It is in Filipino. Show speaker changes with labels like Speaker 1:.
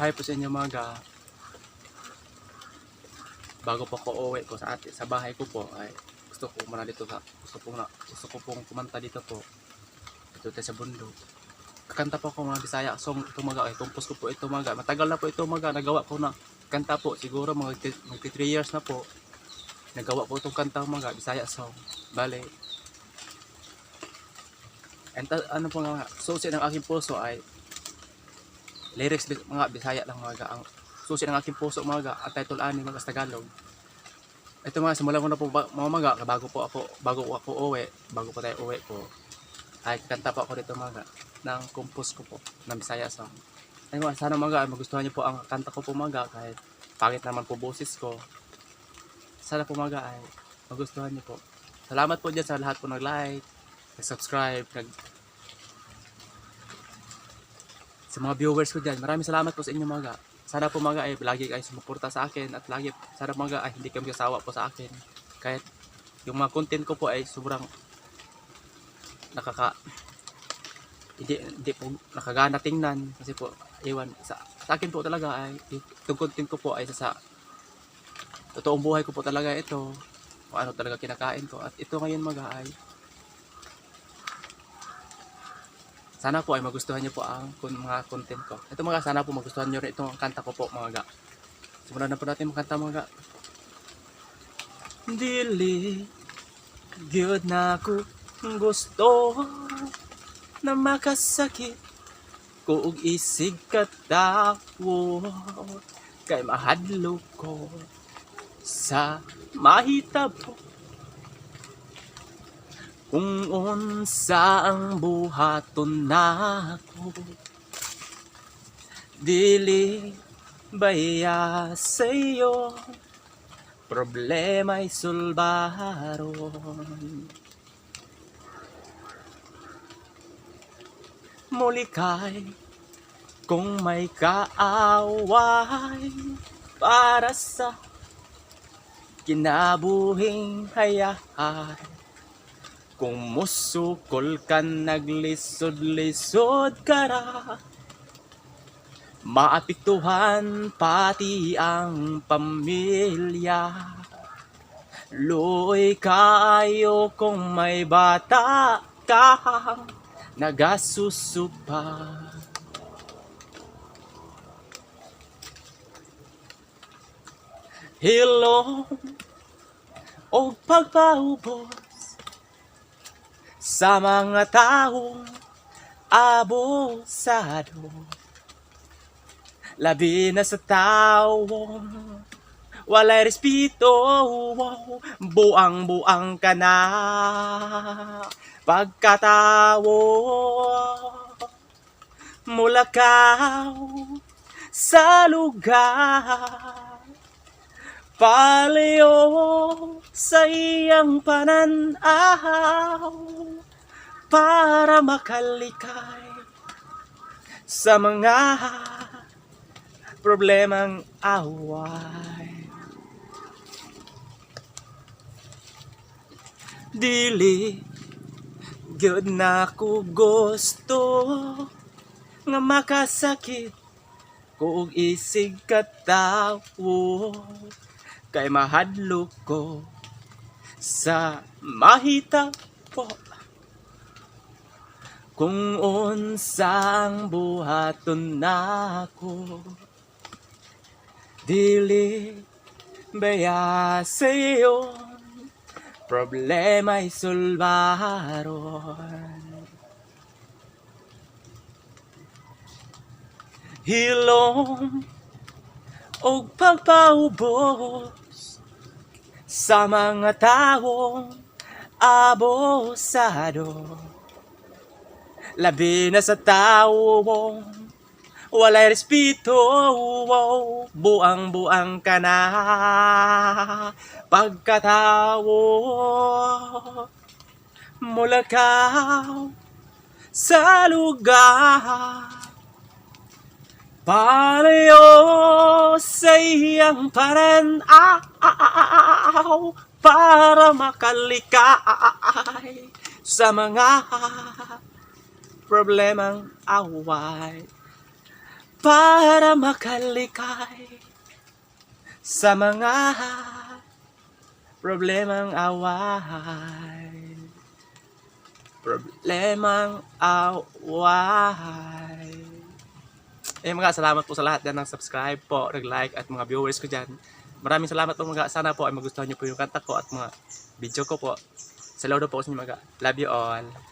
Speaker 1: Hi po sa inyo mga. Bago po ako uwi ko sa bahay ko po ay gusto ko muna dito gusto ko pong kumanta dito po. Dito tayo sa bundok. Kakanta po ako mga Bisaya song ito mga ay compose ko po ito mga. Matagal na po ito mga nagawa ko na kanta po siguro mga 3 years na po. Nagawa ko itong kanta mga Bisaya song. Bale. And ano po nga susi ng aking puso ay lyrics mga Bisaya lang mga ang susi ng aking puso mga ang title ani mga sa Tagalog. Ito mga simulan ko na po mga bago ako uwi, bago po tayo uwi ko. Ay kanta po ako dito mga ng compose ko po ng Bisaya song. Ay mga sana mga magustuhan niyo po ang kanta ko po mga kahit pangit naman po boses ko. Sana po mga ay magustuhan niyo po. Salamat po dyan sa lahat po nag-like, nag-subscribe, sa mga viewers ko dyan. Maraming salamat po sa inyo mga. Sana po mga ay lagi kayo sumuporta sa akin at lagi sana mga ay hindi kayo magsasawa po sa akin. Kahit yung mga content ko po ay sobrang hindi po nakagana tingnan kasi po iwan sa akin po talaga ay itong content ko po ay sa totoong buhay ko po talaga ito. Kung ano talaga kinakain ko at ito ngayon mga ay sana po ay magustuhan niyo po ang mga content ko. Ito mga sana po magustuhan niyo rin itong kanta ko po mga. Simulan na po natin makanta mga. Dili gyud na ko gusto na makasakit ko og isig katawo kay mahadlok ko sa mahitabo kung unsa ang buhaton nako dili baya sa'yo problema'y sulbaron muli kay kung may kaaway para sa kinabuhing hayahay kung musukol ka naglisod-lisod ka ra maapektuhan pati ang pamilya luoy kayo kung may bata kang nagasusupa hilong o pagpaubos sa mga taong abusado labi na sa taong walay respeto buang-buang ka na pagkatawo mulakaw sa lugar palayo sa iyang pananaw para makalikay sa mga problemang away. Dili gyud na ko gusto nga makasakit ko og isig katawo kay mahadlok ko sa mahitabo kung unsang buhaton nako dili baya sa'yo problema'y sulbaron hilom o pagpaubos sa mga taong abusado labi na sa taong walay respeto buang-buang ka na pagkatawo mulakaw sa lugar palayo sa iyang pananaw para makalikay sa mga problemang away para makalikay sa mga problemang away. Problemang away. Mga salamat po sa lahat dyan ng subscribe po, nag-like at mga viewers ko dyan. Maraming salamat po mga. Sana po ay magustuhan nyo po yung kanta ko at mga video ko po. Saludo po sa inyo mga. Love you all.